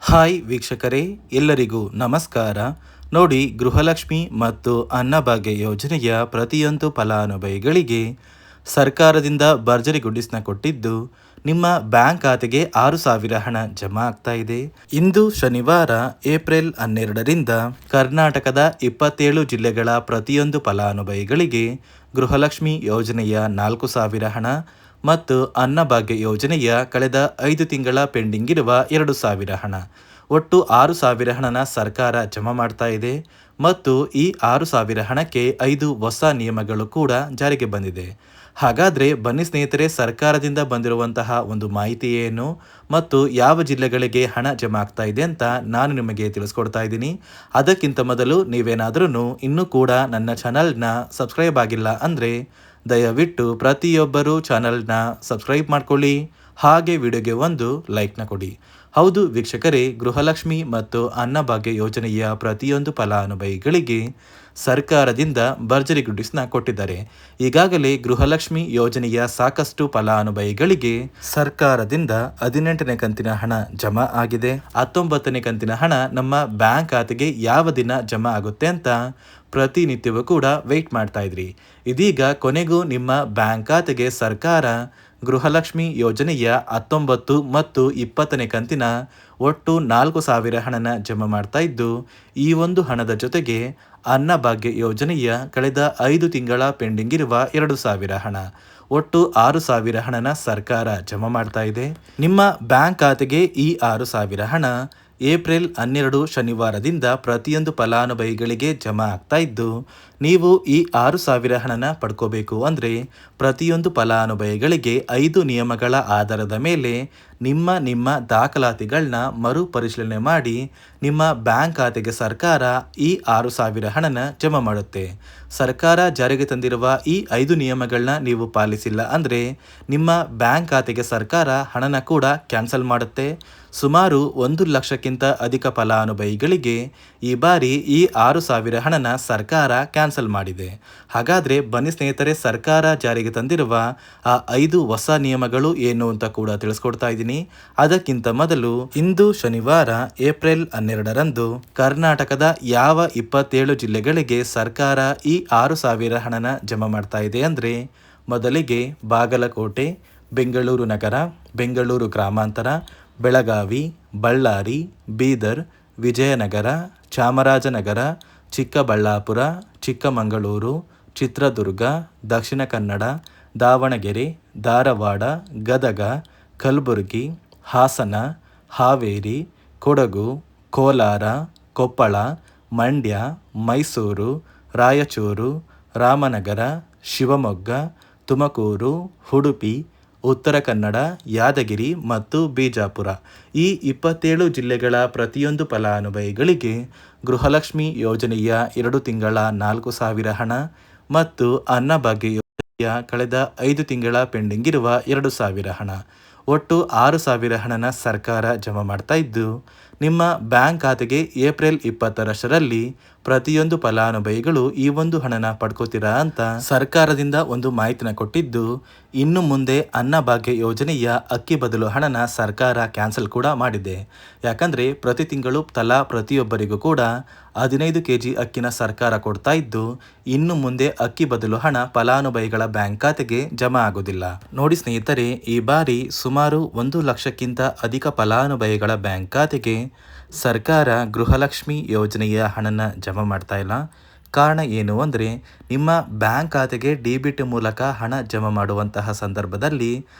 Hi ವೀಕ್ಷಕರೇ, ಎಲ್ಲರಿಗೂ ನಮಸ್ಕಾರ. ನೋಡಿ, ಗೃಹಲಕ್ಷ್ಮಿ ಮತ್ತು ಅನ್ನಭಾಗ್ಯ ಯೋಜನೆಯ ಪ್ರತಿಯೊಂದು ಫಲಾನುಭವಿಗಳಿಗೆ ಸರ್ಕಾರದಿಂದ ಭರ್ಜರಿ ಗುಡ್ಡಿಸ್ನ ಕೊಟ್ಟಿದ್ದು ನಿಮ್ಮ ಬ್ಯಾಂಕ್ ಖಾತೆಗೆ 6,000 ಹಣ ಜಮಾ ಆಗ್ತಾ ಇದೆ. ಇಂದು ಶನಿವಾರ ಏಪ್ರಿಲ್ 12ರಿಂದ ಕರ್ನಾಟಕದ 27 ಜಿಲ್ಲೆಗಳ ಪ್ರತಿಯೊಂದು ಫಲಾನುಭವಿಗಳಿಗೆ ಗೃಹಲಕ್ಷ್ಮಿ ಯೋಜನೆಯ 4,000 ಹಣ ಮತ್ತು ಅನ್ನಭಾಗ್ಯ ಯೋಜನೆಯ ಕಳೆದ 5 ತಿಂಗಳ ಪೆಂಡಿಂಗ್ ಇರುವ 2,000 ಹಣ, ಒಟ್ಟು 6,000 ಹಣನ ಸರ್ಕಾರ ಜಮಾ ಮಾಡ್ತಾ ಇದೆ. ಮತ್ತು ಈ 6,000 ಹಣಕ್ಕೆ 5 ಹೊಸ ನಿಯಮಗಳು ಕೂಡ ಜಾರಿಗೆ ಬಂದಿದೆ. ಹಾಗಾದರೆ ಬನ್ನಿ ಸ್ನೇಹಿತರೆ, ಸರ್ಕಾರದಿಂದ ಬಂದಿರುವಂತಹ ಒಂದು ಮಾಹಿತಿ ಏನು ಮತ್ತು ಯಾವ ಜಿಲ್ಲೆಗಳಿಗೆ ಹಣ ಜಮಾ ಆಗ್ತಾ ಇದೆ ಅಂತ ನಾನು ನಿಮಗೆ ತಿಳಿಸ್ಕೊಡ್ತಾ ಇದ್ದೀನಿ. ಅದಕ್ಕಿಂತ ಮೊದಲು ನೀವೇನಾದ್ರೂ ಇನ್ನೂ ಕೂಡ ನನ್ನ ಚಾನಲ್ನ ಸಬ್ಸ್ಕ್ರೈಬ್ ಆಗಿಲ್ಲ ಅಂದರೆ ದಯವಿಟ್ಟು ಪ್ರತಿಯೊಬ್ಬರು ಚಾನಲ್ನ ಸಬ್ಸ್ಕ್ರೈಬ್ ಮಾಡ್ಕೊಳ್ಳಿ, ಹಾಗೆ ವಿಡಿಯೋಗೆ ಒಂದು ಲೈಕ್ನ ಕೊಡಿ. ಹೌದು ವೀಕ್ಷಕರೇ, ಗೃಹಲಕ್ಷ್ಮಿ ಮತ್ತು ಅನ್ನಭಾಗ್ಯ ಯೋಜನೆಯ ಪ್ರತಿಯೊಂದು ಫಲಾನುಭವಿಗಳಿಗೆ ಸರ್ಕಾರದಿಂದ ಭರ್ಜರಿ ಗುಡ್ಡಿಸ್ನ ಕೊಟ್ಟಿದ್ದಾರೆ. ಈಗಾಗಲೇ ಗೃಹಲಕ್ಷ್ಮಿ ಯೋಜನೆಯ ಸಾಕಷ್ಟು ಫಲಾನುಭವಿಗಳಿಗೆ ಸರ್ಕಾರದಿಂದ 18ನೇ ಕಂತಿನ ಹಣ ಜಮಾ ಆಗಿದೆ. 19ನೇ ಕಂತಿನ ಹಣ ನಮ್ಮ ಬ್ಯಾಂಕ್ ಖಾತೆಗೆ ಯಾವ ದಿನ ಜಮಾ ಆಗುತ್ತೆ ಅಂತ ಪ್ರತಿನಿತ್ಯವೂ ಕೂಡ ವೆಯ್ಟ್ ಮಾಡ್ತಾ ಇದ್ರಿ. ಇದೀಗ ಕೊನೆಗೂ ನಿಮ್ಮ ಬ್ಯಾಂಕ್ ಖಾತೆಗೆ ಸರ್ಕಾರ ಗೃಹಲಕ್ಷ್ಮಿ ಯೋಜನೆಯ 19 ಮತ್ತು 20ನೇ ಕಂತಿನ ಒಟ್ಟು 4,000 ಹಣನ ಜಮಾ ಮಾಡ್ತಾ ಇದ್ದು, ಈ ಒಂದು ಹಣದ ಜೊತೆಗೆ ಅನ್ನಭಾಗ್ಯ ಯೋಜನೆಯ ಕಳೆದ 5 ತಿಂಗಳ ಪೆಂಡಿಂಗ್ ಇರುವ 2,000 ಹಣ, ಒಟ್ಟು 6,000 ಹಣನ ಸರ್ಕಾರ ಜಮಾ ಮಾಡ್ತಾ ಇದೆ. ನಿಮ್ಮ ಬ್ಯಾಂಕ್ ಖಾತೆಗೆ ಈ 6,000 ಹಣ ಏಪ್ರಿಲ್ 12 ಶನಿವಾರದಿಂದ ಪ್ರತಿಯೊಂದು ಫಲಾನುಭವಿಗಳಿಗೆ ಜಮಾ ಆಗ್ತಾ ಇದ್ದು, ನೀವು ಈ 6,000 ಹಣನ ಪಡ್ಕೋಬೇಕು ಅಂದರೆ ಪ್ರತಿಯೊಂದು ಫಲಾನುಭವಿಗಳಿಗೆ 5 ನಿಯಮಗಳ ಆಧಾರದ ಮೇಲೆ ನಿಮ್ಮ ದಾಖಲಾತಿಗಳನ್ನ ಮರುಪರಿಶೀಲನೆ ಮಾಡಿ ನಿಮ್ಮ ಬ್ಯಾಂಕ್ ಖಾತೆಗೆ ಸರ್ಕಾರ ಈ 6,000 ಹಣನ ಜಮಾ ಮಾಡುತ್ತೆ. ಸರ್ಕಾರ ಜಾರಿಗೆ ತಂದಿರುವ ಈ 5 ನಿಯಮಗಳನ್ನ ನೀವು ಪಾಲಿಸಿಲ್ಲ ಅಂದರೆ ನಿಮ್ಮ ಬ್ಯಾಂಕ್ ಖಾತೆಗೆ ಸರ್ಕಾರ ಹಣನ ಕೂಡ ಕ್ಯಾನ್ಸಲ್ ಮಾಡುತ್ತೆ. ಸುಮಾರು 1 ಲಕ್ಷಕ್ಕಿಂತ ಅಧಿಕ ಫಲಾನುಭವಿಗಳಿಗೆ ಈ ಬಾರಿ ಈ 6,000 ಹಣನ ಸರ್ಕಾರ ಕ್ಯಾನ್ಸಲ್ ಮಾಡಿದೆ. ಹಾಗಾದರೆ ಬನ್ನಿ ಸ್ನೇಹಿತರೆ, ಸರ್ಕಾರ ಜಾರಿಗೆ ತಂದಿರುವ ಆ 5 ಹೊಸ ನಿಯಮಗಳು ಏನು ಅಂತ ಕೂಡ ತಿಳಿಸ್ಕೊಡ್ತಾ ಇದ್ದೀನಿ. ಅದಕ್ಕಿಂತ ಮೊದಲು ಇಂದು ಶನಿವಾರ ಏಪ್ರಿಲ್ 12ರಂದು ಕರ್ನಾಟಕದ ಯಾವ 27 ಜಿಲ್ಲೆಗಳಿಗೆ ಸರ್ಕಾರ ಈ 6,000 ಹಣನ ಜಮಾ ಮಾಡ್ತಾ ಇದೆ ಅಂದರೆ, ಮೊದಲಿಗೆ ಬಾಗಲಕೋಟೆ, ಬೆಂಗಳೂರು ನಗರ, ಬೆಂಗಳೂರು ಗ್ರಾಮಾಂತರ, ಬೆಳಗಾವಿ, ಬಳ್ಳಾರಿ, ಬೀದರ್, ವಿಜಯನಗರ, ಚಾಮರಾಜನಗರ, ಚಿಕ್ಕಬಳ್ಳಾಪುರ, ಚಿಕ್ಕಮಗಳೂರು, ಚಿತ್ರದುರ್ಗ, ದಕ್ಷಿಣ ಕನ್ನಡ, ದಾವಣಗೆರೆ, ಧಾರವಾಡ, ಗದಗ, ಕಲಬುರಗಿ, ಹಾಸನ, ಹಾವೇರಿ, ಕೊಡಗು, ಕೋಲಾರ, ಕೊಪ್ಪಳ, ಮಂಡ್ಯ, ಮೈಸೂರು, ರಾಯಚೂರು, ರಾಮನಗರ, ಶಿವಮೊಗ್ಗ, ತುಮಕೂರು, ಉಡುಪಿ, ಉತ್ತರ ಕನ್ನಡ, ಯಾದಗಿರಿ ಮತ್ತು ಬಿಜಾಪುರ ಈ 27 ಜಿಲ್ಲೆಗಳ ಪ್ರತಿಯೊಂದು ಫಲಾನುಭವಿಗಳಿಗೆ ಗೃಹಲಕ್ಷ್ಮಿ ಯೋಜನೆಯ 2 ತಿಂಗಳ 4,000 ಹಣ ಮತ್ತು ಅನ್ನಭಾಗ್ಯ ಯೋಜನೆಯ ಕಳೆದ 5 ತಿಂಗಳ ಪೆಂಡಿಂಗ್ ಇರುವ 2,000 ಹಣ, ಒಟ್ಟು 6,000 ಹಣನ ಸರ್ಕಾರ ಜಮಾ ಮಾಡ್ತಾ ಇದ್ದು, ನಿಮ್ಮ ಬ್ಯಾಂಕ್ ಖಾತೆಗೆ ಏಪ್ರಿಲ್ 20ರಷ್ಟರಲ್ಲಿ ಪ್ರತಿಯೊಂದು ಫಲಾನುಭವಿಗಳು ಈ ಒಂದು ಹಣನ ಪಡ್ಕೋತೀರಾ ಅಂತ ಸರ್ಕಾರದಿಂದ ಒಂದು ಮಾಹಿತಿನ ಕೊಟ್ಟಿದ್ದು, ಇನ್ನು ಮುಂದೆ ಅನ್ನಭಾಗ್ಯ ಯೋಜನೆಯ ಅಕ್ಕಿ ಬದಲು ಹಣನ ಸರ್ಕಾರ ಕ್ಯಾನ್ಸಲ್ ಕೂಡ ಮಾಡಿದೆ. ಯಾಕಂದರೆ ಪ್ರತಿ ತಿಂಗಳು ತಲಾ ಪ್ರತಿಯೊಬ್ಬರಿಗೂ ಕೂಡ 15 kg ಅಕ್ಕಿನ ಸರ್ಕಾರ ಕೊಡ್ತಾ ಇದ್ದು, ಇನ್ನು ಮುಂದೆ ಅಕ್ಕಿ ಬದಲು ಹಣ ಫಲಾನುಭವಿಗಳ ಬ್ಯಾಂಕ್ ಖಾತೆಗೆ ಜಮಾ ಆಗೋದಿಲ್ಲ. ನೋಡಿ ಸ್ನೇಹಿತರೆ, ಈ ಬಾರಿ ಸುಮಾರು 1 ಲಕ್ಷಕ್ಕಿಂತ ಅಧಿಕ ಫಲಾನುಭವಿಗಳ ಬ್ಯಾಂಕ್ ಖಾತೆಗೆ ಸರ್ಕಾರ ಗೃಹಲಕ್ಷ್ಮಿ ಯೋಜನೆಯ ಹಣನ ಜಮಾ ಮಾಡ್ತಾ ಇಲ್ಲ. ಕಾರಣ ಏನು ಅಂದರೆ, ನಿಮ್ಮ ಬ್ಯಾಂಕ್ ಖಾತೆಗೆ ಡಿಬಿಟಿ ಮೂಲಕ ಹಣ ಜಮಾ ಮಾಡುವಂತಹ ಸಂದರ್ಭದಲ್ಲಿ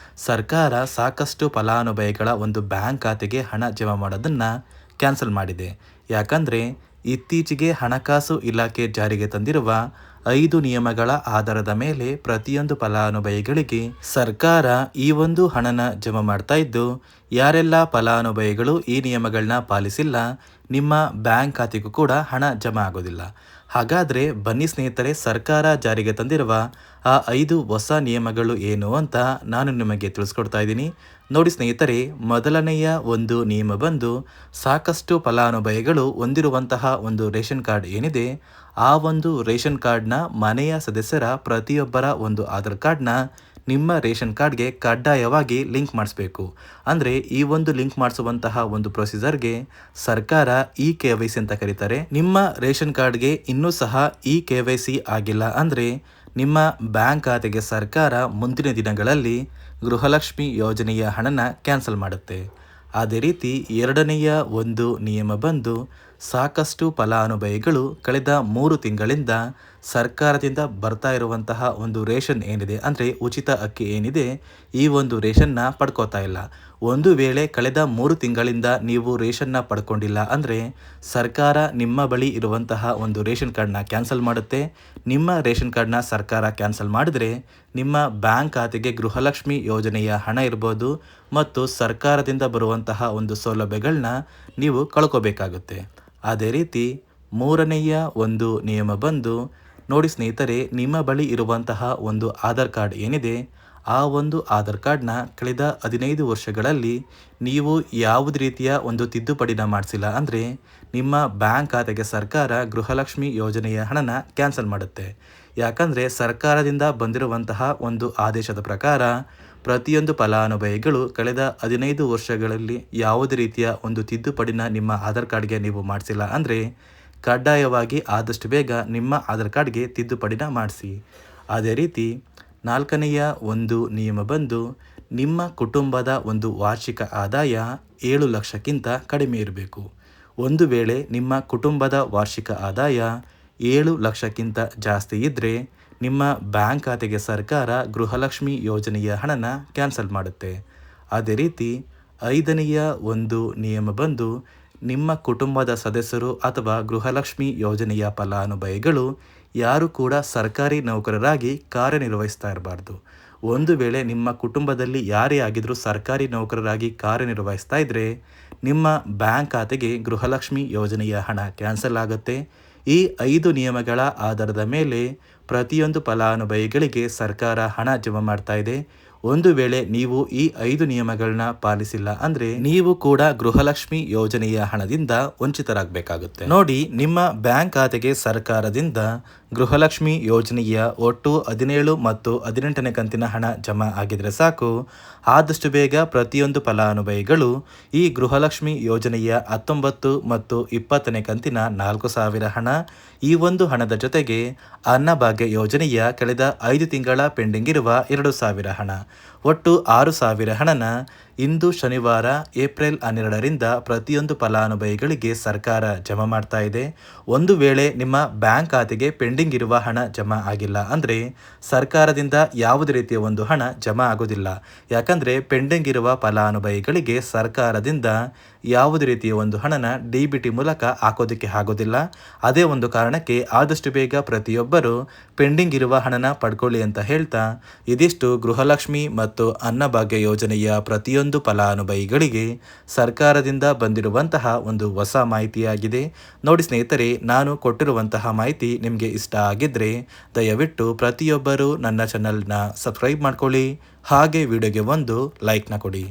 ಸರ್ಕಾರ ಸಾಕಷ್ಟು ಫಲಾನುಭವಿಗಳ ಒಂದು ಬ್ಯಾಂಕ್ ಖಾತೆಗೆ ಹಣ ಜಮಾ ಮಾಡೋದನ್ನು ಕ್ಯಾನ್ಸಲ್ ಮಾಡಿದೆ. ಯಾಕಂದರೆ ಇತ್ತೀಚೆಗೆ ಹಣಕಾಸು ಇಲಾಖೆ ಜಾರಿಗೆ ತಂದಿರುವ 5 ನಿಯಮಗಳ ಆಧಾರದ ಮೇಲೆ ಪ್ರತಿಯೊಂದು ಫಲಾನುಭವಿಗಳಿಗೆ ಸರ್ಕಾರ ಈ ಒಂದು ಹಣನ ಜಮಾ ಮಾಡ್ತಾ ಇದ್ದು, ಯಾರೆಲ್ಲ ಫಲಾನುಭವಿಗಳು ಈ ನಿಯಮಗಳನ್ನ ಪಾಲಿಸಿಲ್ಲ ನಿಮ್ಮ ಬ್ಯಾಂಕ್ ಖಾತೆಗೂ ಕೂಡ ಹಣ ಜಮಾ ಆಗೋದಿಲ್ಲ. ಹಾಗಾದರೆ ಬನ್ನಿ ಸ್ನೇಹಿತರೆ, ಸರ್ಕಾರ ಜಾರಿಗೆ ತಂದಿರುವ ಆ 5 ಹೊಸ ನಿಯಮಗಳು ಏನು ಅಂತ ನಾನು ನಿಮಗೆ ತಿಳಿಸ್ಕೊಡ್ತಾ ಇದ್ದೀನಿ. ನೋಡಿ ಸ್ನೇಹಿತರೆ, ಮೊದಲನೆಯ ಒಂದು ನಿಯಮ ಬಂದು, ಸಾಕಷ್ಟು ಫಲಾನುಭವಿಗಳು ಹೊಂದಿರುವಂತಹ ಒಂದು ರೇಷನ್ ಕಾರ್ಡ್ ಏನಿದೆ, ಆ ಒಂದು ರೇಷನ್ ಕಾರ್ಡ್ನ ಮನೆಯ ಸದಸ್ಯರ ಪ್ರತಿಯೊಬ್ಬರ ಒಂದು ಆಧಾರ್ ಕಾರ್ಡ್ನ ನಿಮ್ಮ ರೇಷನ್ ಕಾರ್ಡ್ಗೆ ಕಡ್ಡಾಯವಾಗಿ ಲಿಂಕ್ ಮಾಡಿಸ್ಬೇಕು. ಅಂದರೆ ಈ ಒಂದು ಲಿಂಕ್ ಮಾಡಿಸುವಂತಹ ಒಂದು ಪ್ರೊಸೀಜರ್ಗೆ ಸರ್ಕಾರ KYC ಅಂತ ಕರೀತಾರೆ. ನಿಮ್ಮ ರೇಷನ್ ಕಾರ್ಡ್ಗೆ ಇನ್ನೂ ಸಹ KYC ಆಗಿಲ್ಲ ಅಂದರೆ ನಿಮ್ಮ ಬ್ಯಾಂಕ್ ಖಾತೆಗೆ ಸರ್ಕಾರ ಮುಂದಿನ ದಿನಗಳಲ್ಲಿ ಗೃಹಲಕ್ಷ್ಮಿ ಯೋಜನೆಯ ಹಣನ ಕ್ಯಾನ್ಸಲ್ ಮಾಡುತ್ತೆ. ಅದೇ ರೀತಿ ಎರಡನೆಯ ಒಂದು ನಿಯಮ ಬಂದು, ಸಾಕಷ್ಟು ಫಲಾನುಭವಿಗಳು ಕಳೆದ 3 ತಿಂಗಳಿಂದ ಸರ್ಕಾರದಿಂದ ಬರ್ತಾ ಇರುವಂತಹ ಒಂದು ರೇಷನ್ ಏನಿದೆ, ಅಂದರೆ ಉಚಿತ ಅಕ್ಕಿ ಏನಿದೆ, ಈ ಒಂದು ರೇಷನ್ನ ಪಡ್ಕೋತಾ ಇಲ್ಲ. ಒಂದು ವೇಳೆ ಕಳೆದ 3 ತಿಂಗಳಿಂದ ನೀವು ರೇಷನ್ನ ಪಡ್ಕೊಂಡಿಲ್ಲ ಅಂದರೆ ಸರ್ಕಾರ ನಿಮ್ಮ ಬಳಿ ಇರುವಂತಹ ಒಂದು ರೇಷನ್ ಕಾರ್ಡ್ನ ಕ್ಯಾನ್ಸಲ್ ಮಾಡುತ್ತೆ. ನಿಮ್ಮ ರೇಷನ್ ಕಾರ್ಡ್ನ ಸರ್ಕಾರ ಕ್ಯಾನ್ಸಲ್ ಮಾಡಿದರೆ ನಿಮ್ಮ ಬ್ಯಾಂಕ್ ಖಾತೆಗೆ ಗೃಹಲಕ್ಷ್ಮಿ ಯೋಜನೆಯ ಹಣ ಇರ್ಬೋದು ಮತ್ತು ಸರ್ಕಾರದಿಂದ ಬರುವಂತಹ ಒಂದು ಸೌಲಭ್ಯಗಳನ್ನ ನೀವು ಕಳ್ಕೋಬೇಕಾಗುತ್ತೆ. ಅದೇ ರೀತಿ ಮೂರನೆಯ ಒಂದು ನಿಯಮ ಬಂದು, ನೋಡಿ ಸ್ನೇಹಿತರೆ, ನಿಮ್ಮ ಬಳಿ ಇರುವಂತಹ ಒಂದು ಆಧಾರ್ ಕಾರ್ಡ್ ಏನಿದೆ, ಆ ಒಂದು ಆಧಾರ್ ಕಾರ್ಡ್ನ ಕಳೆದ 15 ವರ್ಷಗಳಲ್ಲಿ ನೀವು ಯಾವುದೇ ರೀತಿಯ ಒಂದು ತಿದ್ದುಪಡಿನ ಮಾಡಿಸಿಲ್ಲ ಅಂದರೆ ನಿಮ್ಮ ಬ್ಯಾಂಕ್ ಖಾತೆಗೆ ಸರ್ಕಾರ ಗೃಹಲಕ್ಷ್ಮಿ ಯೋಜನೆಯ ಹಣನ ಕ್ಯಾನ್ಸಲ್ ಮಾಡುತ್ತೆ. ಯಾಕಂದರೆ ಸರ್ಕಾರದಿಂದ ಬಂದಿರುವಂತಹ ಒಂದು ಆದೇಶದ ಪ್ರಕಾರ ಪ್ರತಿಯೊಂದು ಫಲಾನುಭವಿಗಳು ಕಳೆದ 15 ವರ್ಷಗಳಲ್ಲಿ ಯಾವುದೇ ರೀತಿಯ ಒಂದು ತಿದ್ದುಪಡಿನ ನಿಮ್ಮ ಆಧಾರ್ ಕಾರ್ಡ್ಗೆ ನೀವು ಮಾಡಿಸಿಲ್ಲ ಅಂದರೆ ಕಡ್ಡಾಯವಾಗಿ ಆದಷ್ಟು ಬೇಗ ನಿಮ್ಮ ಆಧಾರ್ ಕಾರ್ಡ್ಗೆ ತಿದ್ದುಪಡಿನ ಮಾಡಿಸಿ. ಅದೇ ರೀತಿ ನಾಲ್ಕನೆಯ ಒಂದು ನಿಯಮ ಬಂದು, ನಿಮ್ಮ ಕುಟುಂಬದ ಒಂದು ವಾರ್ಷಿಕ ಆದಾಯ 7 ಲಕ್ಷಕ್ಕಿಂತ ಕಡಿಮೆ ಇರಬೇಕು. ಒಂದು ವೇಳೆ ನಿಮ್ಮ ಕುಟುಂಬದ ವಾರ್ಷಿಕ ಆದಾಯ 7 ಲಕ್ಷಕ್ಕಿಂತ ಜಾಸ್ತಿ ಇದ್ದರೆ ನಿಮ್ಮ ಬ್ಯಾಂಕ್ ಖಾತೆಗೆ ಸರ್ಕಾರ ಗೃಹಲಕ್ಷ್ಮಿ ಯೋಜನೆಯ ಹಣನ ಕ್ಯಾನ್ಸಲ್ ಮಾಡುತ್ತೆ. ಅದೇ ರೀತಿ ಐದನೆಯ ಒಂದು ನಿಯಮ ಬಂದು, ನಿಮ್ಮ ಕುಟುಂಬದ ಸದಸ್ಯರು ಅಥವಾ ಗೃಹಲಕ್ಷ್ಮಿ ಯೋಜನೆಯ ಫಲಾನುಭವಿಗಳು ಯಾರು ಕೂಡ ಸರ್ಕಾರಿ ನೌಕರರಾಗಿ ಕಾರ್ಯನಿರ್ವಹಿಸ್ತಾ ಇರಬಾರ್ದು. ಒಂದು ವೇಳೆ ನಿಮ್ಮ ಕುಟುಂಬದಲ್ಲಿ ಯಾರೇ ಆಗಿದ್ರೂ ಸರ್ಕಾರಿ ನೌಕರರಾಗಿ ಕಾರ್ಯನಿರ್ವಹಿಸ್ತಾ ಇದ್ದರೆ ನಿಮ್ಮ ಬ್ಯಾಂಕ್ ಖಾತೆಗೆ ಗೃಹಲಕ್ಷ್ಮಿ ಯೋಜನೆಯ ಹಣ ಕ್ಯಾನ್ಸಲ್ ಆಗುತ್ತೆ. ಈ 5 ನಿಯಮಗಳ ಆಧಾರದ ಮೇಲೆ ಪ್ರತಿಯೊಂದು ಫಲಾನುಭವಿಗಳಿಗೆ ಸರ್ಕಾರ ಹಣ ಜಮಾ ಮಾಡ್ತಾ ಇದೆ. ಒಂದು ವೇಳೆ ನೀವು ಈ 5 ನಿಯಮಗಳನ್ನ ಪಾಲಿಸಿಲ್ಲ ಅಂದರೆ ನೀವು ಕೂಡ ಗೃಹಲಕ್ಷ್ಮಿ ಯೋಜನೆಯ ಹಣದಿಂದ ವಂಚಿತರಾಗಬೇಕಾಗುತ್ತೆ. ನೋಡಿ, ನಿಮ್ಮ ಬ್ಯಾಂಕ್ ಖಾತೆಗೆ ಸರ್ಕಾರದಿಂದ ಗೃಹಲಕ್ಷ್ಮಿ ಯೋಜನೆಯ ಒಟ್ಟು 17 ಮತ್ತು 18ನೇ ಕಂತಿನ ಹಣ ಜಮಾ ಆಗಿದ್ರೆ ಸಾಕು. ಆದಷ್ಟು ಬೇಗ ಪ್ರತಿಯೊಂದು ಫಲಾನುಭವಿಗಳು ಈ ಗೃಹಲಕ್ಷ್ಮಿ ಯೋಜನೆಯ 19 ಮತ್ತು 20ನೇ ಕಂತಿನ 4,000 ಹಣ, ಈ ಒಂದು ಹಣದ ಜೊತೆಗೆ ಅನ್ನಭಾಗ್ಯ ಯೋಜನೆಯ ಕಳೆದ 5 ತಿಂಗಳ ಪೆಂಡಿಂಗ್ ಇರುವ 2,000 ಹಣ, ಒಟ್ಟು 6,000 ಹಣನ ಇಂದು ಶನಿವಾರ ಏಪ್ರಿಲ್ 12ರಿಂದ ಪ್ರತಿಯೊಂದು ಫಲಾನುಭವಿಗಳಿಗೆ ಸರ್ಕಾರ ಜಮಾ ಮಾಡ್ತಾ ಇದೆ. ಒಂದು ವೇಳೆ ನಿಮ್ಮ ಬ್ಯಾಂಕ್ ಖಾತೆಗೆ ಪೆಂಡಿಂಗ್ ಇರುವ ಹಣ ಜಮಾ ಆಗಿಲ್ಲ ಅಂದರೆ ಸರ್ಕಾರದಿಂದ ಯಾವುದೇ ರೀತಿಯ ಒಂದು ಹಣ ಜಮಾ ಆಗೋದಿಲ್ಲ. ಯಾಕಂದರೆ ಪೆಂಡಿಂಗ್ ಇರುವ ಫಲಾನುಭವಿಗಳಿಗೆ ಸರ್ಕಾರದಿಂದ ಯಾವುದೇ ರೀತಿಯ ಒಂದು ಹಣನ DBT ಮೂಲಕ ಹಾಕೋದಕ್ಕೆ ಆಗೋದಿಲ್ಲ. ಅದೇ ಒಂದು ಕಾರಣಕ್ಕೆ ಆದಷ್ಟು ಬೇಗ ಪ್ರತಿಯೊಬ್ಬರು ಪೆಂಡಿಂಗ್ ಇರುವ ಹಣನ ಪಡ್ಕೊಳ್ಳಿ ಅಂತ ಹೇಳ್ತಾ, ಇದಿಷ್ಟು ಗೃಹಲಕ್ಷ್ಮಿ ಮತ್ತು ಅನ್ನಭಾಗ್ಯ ಯೋಜನೆಯ ಪ್ರತಿಯೊಂದು ಫಲಾನುಭವಿಗಳಿಗೆ ಸರ್ಕಾರದಿಂದ ಬಂದಿರುವಂತಹ ಒಂದು ಹೊಸ ಮಾಹಿತಿಯಾಗಿದೆ. ನೋಡಿ ಸ್ನೇಹಿತರೆ, ನಾನು ಕೊಟ್ಟಿರುವಂತಹ ಮಾಹಿತಿ ನಿಮಗೆ ಇಷ್ಟ ಆಗಿದ್ರೆ ದಯವಿಟ್ಟು ಪ್ರತಿಯೊಬ್ಬರು ನನ್ನ ಚಾನಲ್ನ ಸಬ್ಸ್ಕ್ರೈಬ್ ಮಾಡ್ಕೊಳ್ಳಿ, ಹಾಗೆ ವಿಡಿಯೋಗೆ ಒಂದು ಲೈಕ್ನ ಕೊಡಿ.